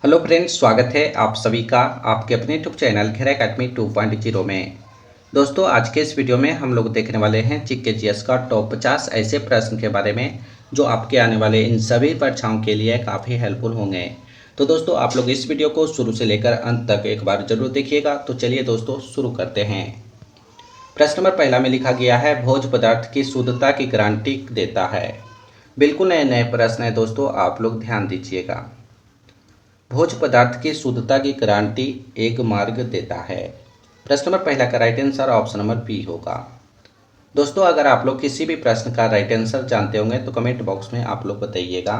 Hello friends, स्वागत है आप सभी का आपके अपने यूट्यूब चैनल खेरा एकेडमी 2.0 में। दोस्तों, आज के इस वीडियो में हम लोग देखने वाले हैं जीके का टॉप 50 ऐसे प्रश्न के बारे में जो आपके आने वाले इन सभी परीक्षाओं के लिए काफ़ी हेल्पफुल होंगे। तो दोस्तों, आप लोग इस वीडियो को शुरू से लेकर अंत तक एक बार जरूर देखिएगा। तो चलिए दोस्तों, शुरू करते हैं। प्रश्न नंबर पहला में लिखा गया है, भोज्य पदार्थ की शुद्धता की गारंटी देता है। बिल्कुल नए नए प्रश्न है दोस्तों, आप लोग ध्यान दीजिएगा। भोज्य पदार्थ की शुद्धता की गारंटी एक मार्ग देता है। प्रश्न नंबर पहला का right answer option number B होगा। दोस्तों, अगर आप लोग किसी भी प्रश्न का राइट आंसर जानते होंगे तो कमेंट बॉक्स में आप लोग बताइएगा।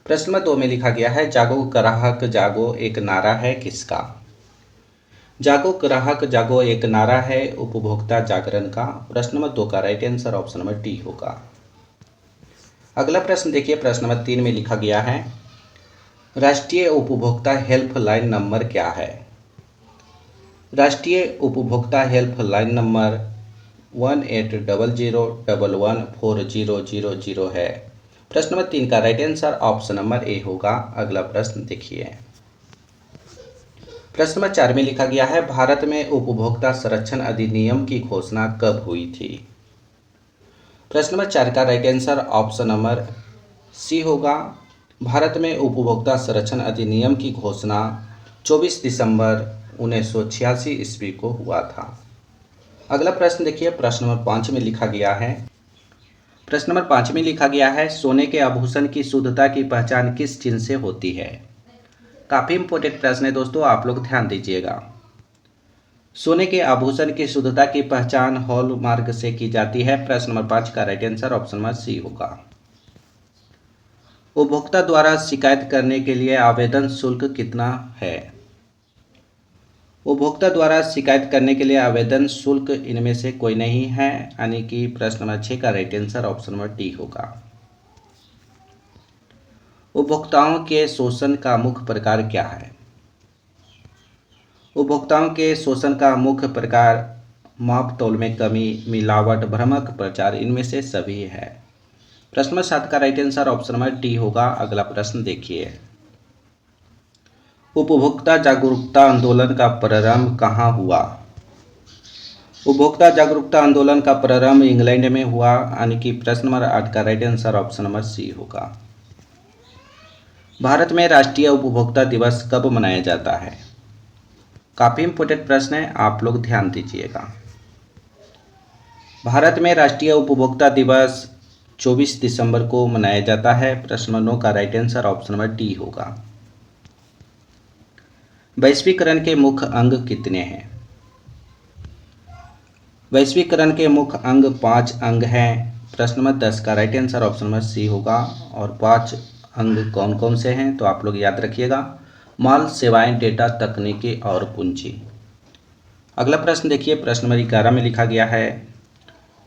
प्रश्न नंबर 2 में लिखा गया है, जागो ग्राहक जागो एक नारा है किसका। जागो ग्राहक जागो एक नारा है उपभोक्ता जागरण का। प्रश्न नंबर 2 का right answer option number D होगा। अगला प्रश्न देखिए, प्रश्न नंबर 3 में लिखा गया है, राष्ट्रीय उपभोक्ता हेल्पलाइन नंबर क्या है। राष्ट्रीय उपभोक्ता हेल्पलाइन नंबर 1800114000 है। प्रश्न नंबर 3 का right answer option number A होगा। अगला प्रश्न देखिए, प्रश्न नंबर 4 में लिखा गया है, भारत में उपभोक्ता संरक्षण अधिनियम की घोषणा कब हुई थी। प्रश्न नंबर 4 का right answer option number C होगा। भारत में उपभोक्ता संरक्षण अधिनियम की घोषणा 24 दिसंबर 1986 ईस्वी को हुआ था। अगला प्रश्न देखिए, प्रश्न नंबर 5 में लिखा गया है, प्रश्न नंबर 5 में लिखा गया है, सोने के आभूषण की शुद्धता की पहचान किस चिन्ह से होती है। काफ़ी इंपॉर्टेंट प्रश्न है दोस्तों, आप लोग ध्यान दीजिएगा। सोने के आभूषण की शुद्धता की पहचान हॉलमार्क से की जाती है। प्रश्न नंबर 5 का right answer option number C होगा। उपभोक्ता द्वारा शिकायत करने के लिए आवेदन शुल्क कितना है। उपभोक्ता द्वारा शिकायत करने के लिए आवेदन शुल्क इनमें से कोई नहीं है, यानी कि प्रश्न नंबर 6 का right answer option number D होगा। उपभोक्ताओं के शोषण का मुख्य प्रकार क्या है। उपभोक्ताओं के शोषण का मुख्य प्रकार माप तौल में कमी, मिलावट, भ्रामक प्रचार, इनमें से सभी है। प्रश्न नंबर 7 का right answer option number D होगा। अगला प्रश्न देखिए, उपभोक्ता जागरूकता आंदोलन का प्रारंभ कहाँ हुआ। उपभोक्ता जागरूकता आंदोलन का प्रारंभ इंग्लैंड में हुआ, यानी कि प्रश्न नंबर 8 का right answer option number C होगा। भारत में राष्ट्रीय उपभोक्ता दिवस कब मनाया जाता है। काफ़ी इंपॉर्टेंट प्रश्न है, आप लोग ध्यान दीजिएगा। भारत में राष्ट्रीय उपभोक्ता दिवस 24 दिसंबर को मनाया जाता है। प्रश्न नंबर 9 का right answer option number D होगा। वैश्वीकरण के मुख्य अंग कितने हैं। वैश्वीकरण के मुख्य अंग 5 अंग हैं। प्रश्न नंबर 10 का right answer option number C होगा। और 5 अंग कौन कौन से हैं तो आप लोग याद रखिएगा, माल, सेवाएं, डेटा, तकनीकी और पूंजी। अगला प्रश्न देखिए, प्रश्न नंबर 11 में लिखा गया है,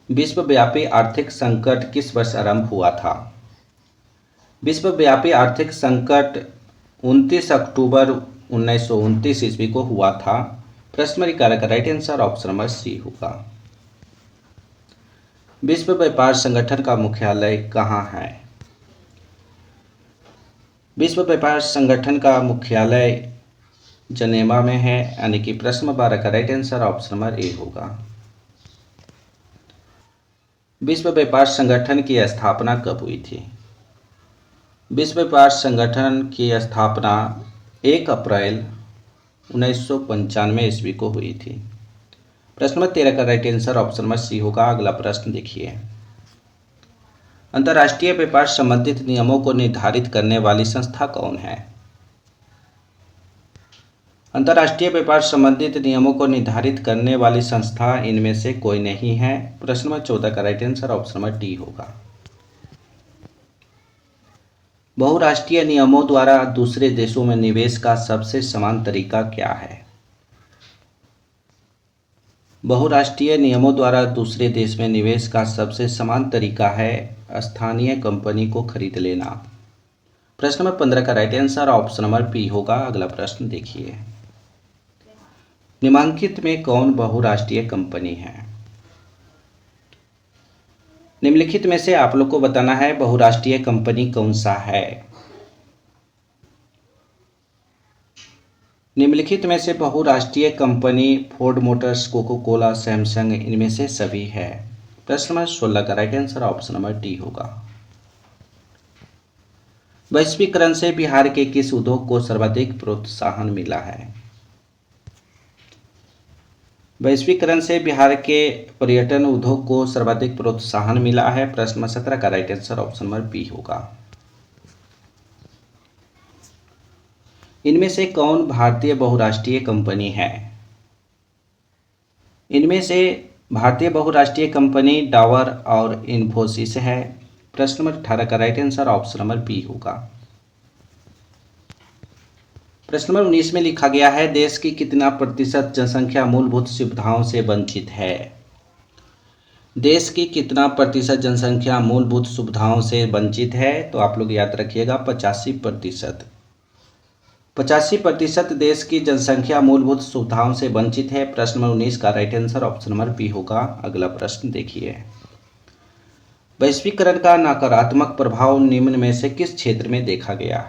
विश्वव्यापी आर्थिक संकट किस वर्ष आरंभ हुआ था। विश्वव्यापी आर्थिक संकट 29 अक्टूबर 1929 ईस्वी को हुआ था। प्रश्न नंबर 11 का right answer option number C होगा। विश्व व्यापार संगठन का मुख्यालय कहाँ है। विश्व व्यापार संगठन का मुख्यालय जनेवा में है, यानी कि प्रश्न नंबर 12 का right answer option number A होगा। विश्व व्यापार संगठन की स्थापना कब हुई थी। विश्व व्यापार संगठन की स्थापना 1 अप्रैल 1995 ईस्वी को हुई थी। प्रश्न नंबर 13 का right answer option number C होगा। अगला प्रश्न देखिए, अंतर्राष्ट्रीय व्यापार संबंधित नियमों को निर्धारित करने वाली संस्था कौन है। अंतर्राष्ट्रीय व्यापार संबंधित नियमों को निर्धारित करने वाली संस्था इनमें से कोई नहीं है। प्रश्न नंबर 14 का right answer option number D होगा। बहुराष्ट्रीय नियमों द्वारा दूसरे देशों में निवेश का सबसे समान तरीका क्या है। बहुराष्ट्रीय नियमों द्वारा दूसरे देश में निवेश का सबसे समान तरीका है स्थानीय कंपनी को खरीद लेना। प्रश्न नंबर 15 का right answer option number B होगा। अगला प्रश्न देखिए, निम्नलिखित में कौन बहुराष्ट्रीय कंपनी है। निम्नलिखित में से आप लोग को बताना है बहुराष्ट्रीय कंपनी कौन सा है। निम्नलिखित में से बहुराष्ट्रीय company Ford Motors, Coca Cola, Samsung इनमें से सभी है। प्रश्न नंबर 16 का right answer option number D होगा। वैश्वीकरण से बिहार के किस उद्योग को सर्वाधिक प्रोत्साहन मिला है? वैश्वीकरण से बिहार के पर्यटन उद्योग को सर्वाधिक प्रोत्साहन मिला है। प्रश्न नंबर 17 का right answer option number B होगा। इनमें से कौन भारतीय बहुराष्ट्रीय कंपनी है? इनमें से भारतीय बहुराष्ट्रीय कंपनी डावर और इन्फोसिस है। प्रश्न नंबर 18 का right answer option number B होगा। प्रश्न नंबर 19 में लिखा गया है, देश की कितना प्रतिशत जनसंख्या मूलभूत सुविधाओं से वंचित है? देश की कितना प्रतिशत जनसंख्या मूलभूत सुविधाओं से वंचित है? तो आप लोग याद रखिएगा 85%। 85% देश की जनसंख्या मूलभूत सुविधाओं से वंचित है। प्रश्न नंबर 19 का right answer option number B होगा। अगला प्रश्न देखिए, वैश्वीकरण का नकारात्मक प्रभाव निम्न में से किस क्षेत्र में देखा गया?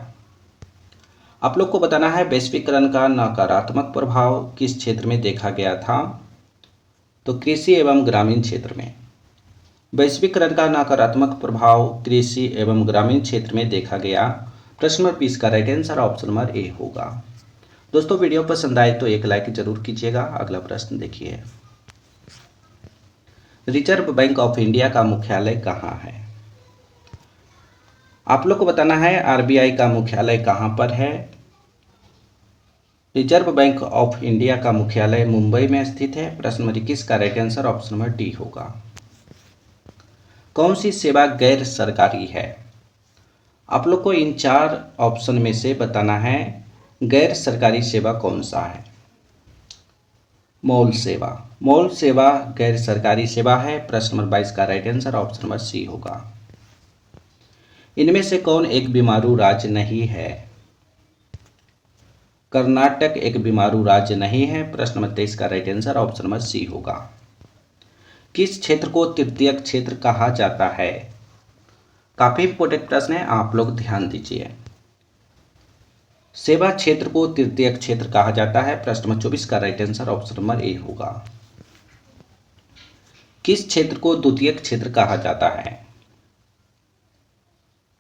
आप लोग को बताना है वैश्वीकरण का नकारात्मक प्रभाव किस क्षेत्र में देखा गया था। तो कृषि एवं ग्रामीण क्षेत्र में। वैश्वीकरण का नकारात्मक प्रभाव कृषि एवं ग्रामीण क्षेत्र में देखा गया। प्रश्न नंबर 20 का right answer option number A होगा। दोस्तों वीडियो पसंद आए तो एक लाइक जरूर कीजिएगा। अगला प्रश्न देखिए, रिजर्व बैंक ऑफ इंडिया का मुख्यालय कहाँ है? आप लोग को बताना है आरबीआई का मुख्यालय कहाँ पर है। रिजर्व बैंक ऑफ इंडिया का मुख्यालय मुंबई में स्थित है। प्रश्न नंबर 21 का right answer option number D होगा। कौन सी सेवा गैर सरकारी है? आप लोग को इन 4 ऑप्शन में से बताना है गैर सरकारी सेवा कौन सा है। मॉल सेवा। मॉल सेवा गैर सरकारी सेवा है। प्रश्न नंबर 22 का right answer option number C होगा। इनमें से कौन एक बीमारू राज्य नहीं है? कर्नाटक एक बीमारू राज्य नहीं है। प्रश्न नंबर 23 का right answer option number C होगा। किस क्षेत्र को तृतीय क्षेत्र कहा जाता है? काफी इंपोर्टेंट प्रश्न है, आप लोग ध्यान दीजिए। सेवा क्षेत्र को तृतीय क्षेत्र कहा जाता है। प्रश्न नंबर 24 का right answer option number A होगा। किस क्षेत्र को द्वितीय क्षेत्र कहा जाता है?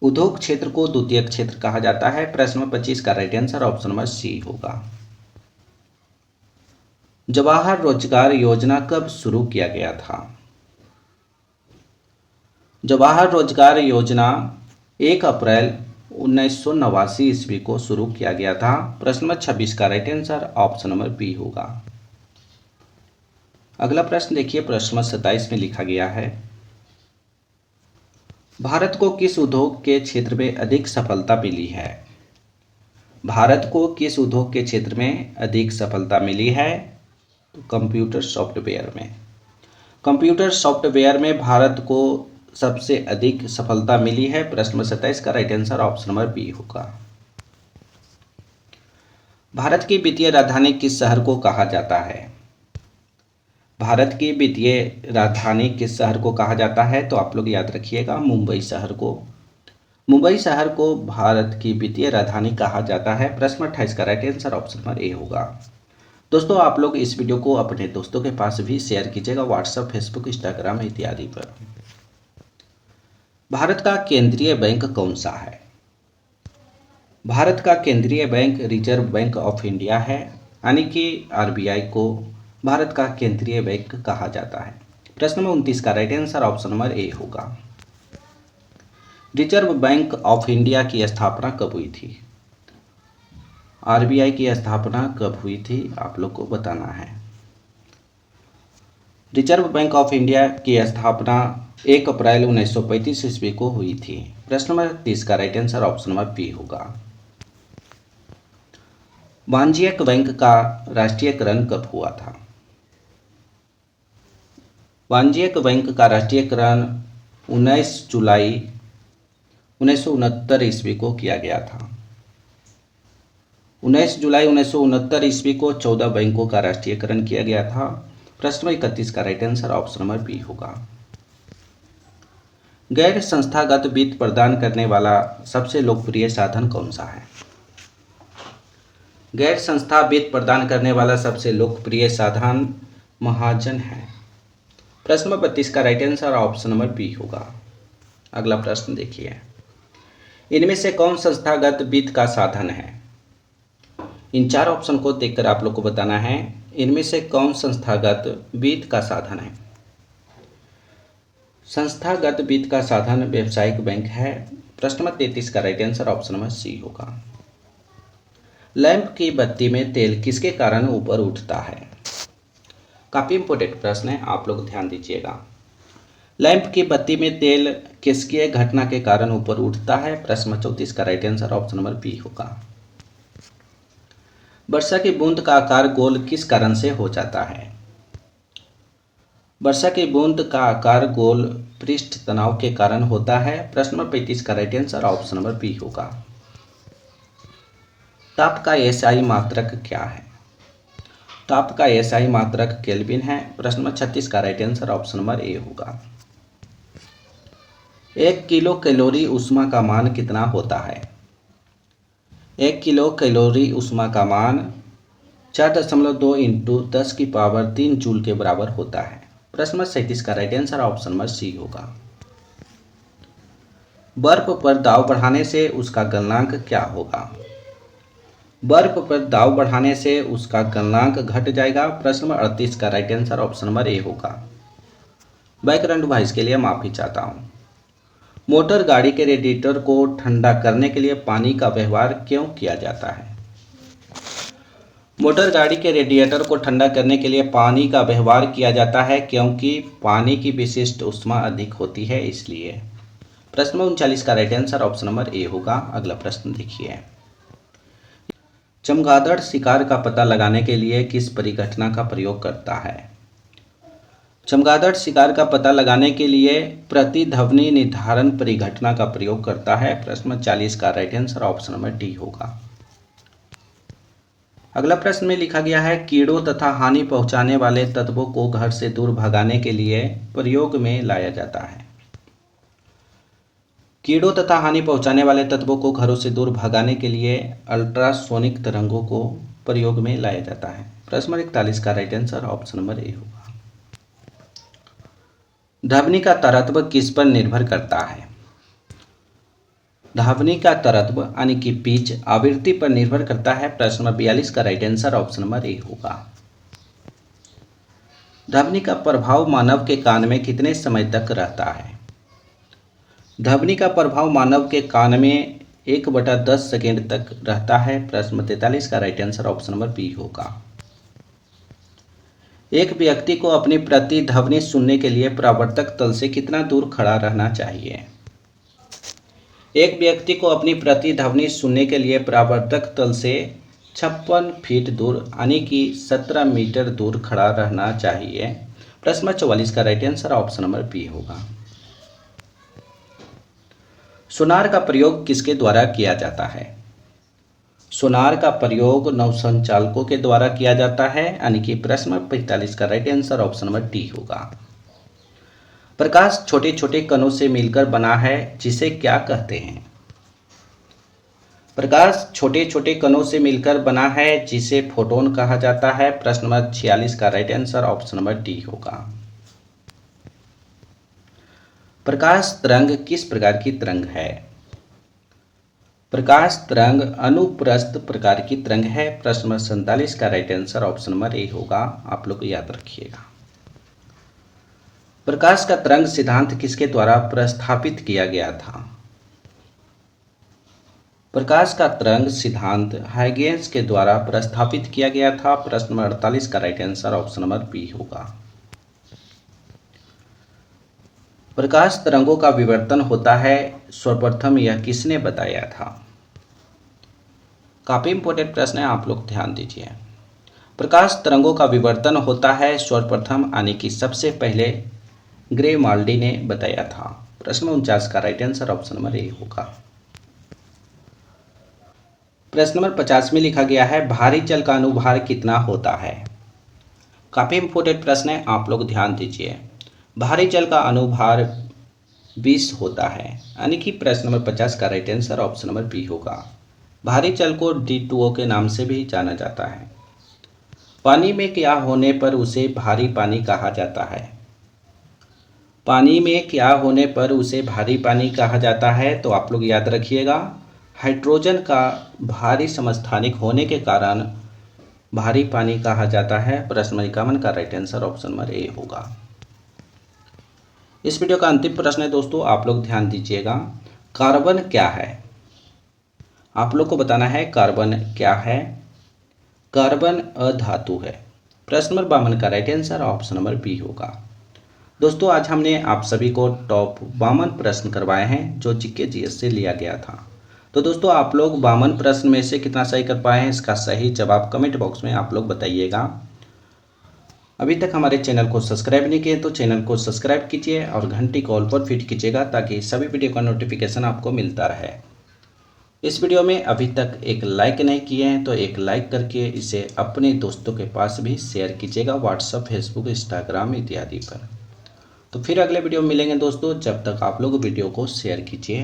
उद्योग क्षेत्र को द्वितीय क्षेत्र कहा जाता है। प्रश्न नंबर 25 का right answer option number C होगा। जवाहर रोजगार योजना कब शुरू किया गया था? जवाहर रोजगार योजना 1 अप्रैल 1989 ईस्वी को शुरू किया गया था। प्रश्न नंबर 26 का right answer option number B होगा। अगला प्रश्न देखिए, प्रश्न नंबर 27 में लिखा गया है, भारत को किस उद्योग के क्षेत्र में अधिक सफलता मिली है? भारत को किस उद्योग के क्षेत्र में अधिक सफलता मिली है? तो कंप्यूटर सॉफ्टवेयर में। कंप्यूटर सॉफ्टवेयर में भारत को सबसे अधिक सफलता मिली है। प्रश्न नंबर 27 का right answer option number B होगा। भारत की वित्तीय राजधानी किस शहर को कहा जाता है? भारत की वित्तीय राजधानी किस शहर को कहा जाता है? तो आप लोग याद रखिएगा मुंबई शहर को। मुंबई शहर को भारत की वित्तीय राजधानी कहा जाता है। प्रश्न 28 का right answer option number A होगा। दोस्तों आप लोग इस वीडियो को अपने दोस्तों के पास भी शेयर कीजिएगा, व्हाट्सएप, फेसबुक, इंस्टाग्राम इत्यादि पर। भारत का केंद्रीय बैंक कौन सा है? भारत का केंद्रीय bank reserve bank of India है, यानी कि आरबीआई को भारत का केंद्रीय बैंक कहा जाता है। प्रश्न नंबर 29 का right answer option number A होगा। रिजर्व बैंक ऑफ इंडिया की स्थापना कब हुई थी? आरबीआई की स्थापना कब हुई थी आप लोग को बताना है। रिजर्व बैंक ऑफ इंडिया की स्थापना 1 अप्रैल 1935 ईस्वी को हुई थी। प्रश्न नंबर 30 का right answer option number B होगा। वाणिज्यिक बैंक का राष्ट्रीयकरण कब हुआ था? वाणिज्यिक बैंक का राष्ट्रीयकरण 19 जुलाई 1969 ईस्वी को किया गया था। 19 जुलाई 1969 ईस्वी को 14 बैंकों का राष्ट्रीयकरण किया गया था। प्रश्न नंबर 31 का right answer option number B होगा। गैर संस्थागत वित्त प्रदान करने वाला सबसे लोकप्रिय साधन कौन सा है? गैर संस्था वित्त प्रदान करने वाला सबसे लोकप्रिय साधन महाजन है। प्रश्न नंबर 32 का right answer option number B होगा। अगला प्रश्न देखिए, इनमें से कौन संस्थागत वित्त का साधन है? इन चार ऑप्शन को देखकर आप लोग को बताना है इनमें से कौन संस्थागत वित्त का साधन है। संस्थागत वित्त का साधन व्यावसायिक बैंक है। प्रश्न नंबर 33 का right answer option number C होगा। लैंप की बत्ती में तेल किसके कारण ऊपर उठता है? काफी इंपॉर्टेंट प्रश्न है, आप लोग ध्यान दीजिएगा। लैंप की बत्ती में तेल किसकी घटना के कारण ऊपर उठता है? प्रश्न नंबर 34 का right answer option number B होगा। वर्षा की बूंद का आकार गोल किस कारण से हो जाता है? वर्षा की बूंद का आकार गोल पृष्ठ तनाव के कारण होता है। प्रश्न नंबर 35 का right answer option number B होगा। ताप का एसआई मात्रक क्या है? ताप का एसआई मात्रक केल्विन है। प्रश्न नंबर 36 का right answer option number A होगा। 1 किलो कैलोरी ऊष्मा का मान कितना होता है? 1 किलो कैलोरी ऊष्मा का मान 4.2 इंटू 10⁻³ जूल के बराबर होता है। प्रश्न नंबर 37 का right answer option number C होगा। बर्फ पर दाब बढ़ाने से उसका गलनांक क्या होगा? बर्फ पर दाब बढ़ाने से उसका गलनांक घट जाएगा। प्रश्न नंबर 38 का right answer option number A होगा। बैकग्राउंड वॉइस के लिए माफी चाहता हूँ। मोटर गाड़ी के रेडिएटर को ठंडा करने के लिए पानी का व्यवहार क्यों किया जाता है? मोटर गाड़ी के रेडिएटर को ठंडा करने के लिए पानी का व्यवहार किया जाता है क्योंकि पानी की विशिष्ट ऊष्मा अधिक होती है, इसलिए। प्रश्न नंबर 39 का right answer option number A होगा। अगला प्रश्न देखिए, चमगादड़ शिकार का पता लगाने के लिए किस परिघटना का प्रयोग करता है? चमगादड़ शिकार का पता लगाने के लिए प्रतिध्वनि निर्धारण परिघटना का प्रयोग करता है। प्रश्न नंबर 40 का right answer option number D होगा। अगला प्रश्न में लिखा गया है, कीड़ों तथा हानि पहुंचाने वाले तत्वों को घर से दूर भगाने के लिए प्रयोग में लाया जाता है। कीड़ों तथा हानि पहुंचाने वाले तत्वों को घरों से दूर भगाने के लिए अल्ट्रासोनिक तरंगों को प्रयोग में लाया जाता है। प्रश्न नंबर 41 का right answer option number A होगा। ध्वनि का तरत्व किस पर निर्भर करता है? ध्वनि का तरत्व यानी कि पिच आवृत्ति पर निर्भर करता है। प्रश्न नंबर 42 का right answer option number A होगा। ध्वनि का प्रभाव मानव के कान में कितने समय तक रहता है? ध्वनि का प्रभाव मानव के कान में 1/10 सेकेंड तक रहता है। प्रश्न नंबर 43 का right answer option number B होगा। एक व्यक्ति को अपनी प्रतिध्वनि सुनने के लिए परावर्तक तल से कितना दूर खड़ा रहना चाहिए? एक व्यक्ति को अपनी प्रतिध्वनि सुनने के लिए परावर्तक तल से 56 फीट दूर यानी कि 17 मीटर दूर खड़ा रहना चाहिए। प्रश्न नंबर 44 का right answer option number B होगा। सोनार का प्रयोग किसके द्वारा किया जाता है? सोनार का प्रयोग नौसंचालकों के द्वारा किया जाता है, यानी कि प्रश्न नंबर 45 का right answer option number D होगा। प्रकाश छोटे छोटे कणों से मिलकर बना है, जिसे क्या कहते हैं? प्रकाश छोटे छोटे कणों से मिलकर बना है, जिसे फोटोन कहा जाता है। प्रश्न नंबर 46 का right answer option number D होगा। प्रकाश तरंग किस प्रकार की तरंग है? प्रकाश तरंग अनुप्रस्थ प्रकार की तरंग है। प्रश्न नंबर 47 का right answer option number A होगा। आप लोग याद रखिएगा। प्रकाश का तरंग सिद्धांत किसके द्वारा प्रस्तावित किया गया था? प्रकाश का तरंग सिद्धांत हाइगेंस के द्वारा प्रस्तावित किया गया था। प्रश्न नंबर 48 का right answer option number B होगा। प्रकाश तरंगों का विवर्तन होता है, सर्वप्रथम यह किसने बताया था? काफी इंपॉर्टेंट प्रश्न है, आप लोग ध्यान दीजिए। प्रकाश तरंगों का विवर्तन होता है सर्वप्रथम यानी कि सबसे पहले ग्रेमाल्डी ने बताया था। प्रश्न 49 का right answer option number A होगा। प्रश्न नंबर 50 में लिखा गया है, भारी जल का अनुभार कितना होता है? काफी इंपॉर्टेंट प्रश्न है, आप लोग ध्यान दीजिए। भारी जल का अनुभार 20 होता है, यानी कि प्रश्न नंबर 50 का right answer option number B होगा। भारी जल को D2O के नाम से भी जाना जाता है। पानी में क्या होने पर उसे भारी पानी कहा जाता है? पानी में क्या होने पर उसे भारी पानी कहा जाता है? तो आप लोग याद रखिएगा, हाइड्रोजन का भारी समस्थानिक होने के कारण भारी पानी कहा जाता है। प्रश्न नंबर 51 का right answer option number A होगा। इस वीडियो का अंतिम प्रश्न है दोस्तों, आप लोग ध्यान दीजिएगा। कार्बन क्या है? आप लोग को बताना है कार्बन क्या है। कार्बन अधातु है। प्रश्न नंबर 52 का right answer option number B होगा। दोस्तों आज हमने आप सभी को टॉप 52 प्रश्न करवाए हैं जो जीके जीएस से लिया गया था। तो दोस्तों आप लोग 52 प्रश्न में से कितना सही कर पाए हैं, इसका सही जवाब कमेंट बॉक्स में आप लोग बताइएगा। अभी तक हमारे चैनल को सब्सक्राइब नहीं किए तो चैनल को सब्सक्राइब कीजिए और घंटी कॉल पर फिट कीजिएगा ताकि सभी वीडियो का नोटिफिकेशन आपको मिलता रहे। इस वीडियो में अभी तक एक लाइक नहीं किए हैं तो एक लाइक करके इसे अपने दोस्तों के पास भी शेयर कीजिएगा, व्हाट्सएप, फेसबुक, इंस्टाग्राम इत्यादि पर। तो फिर अगले वीडियो में मिलेंगे दोस्तों, जब तक आप लोग वीडियो को शेयर कीजिए।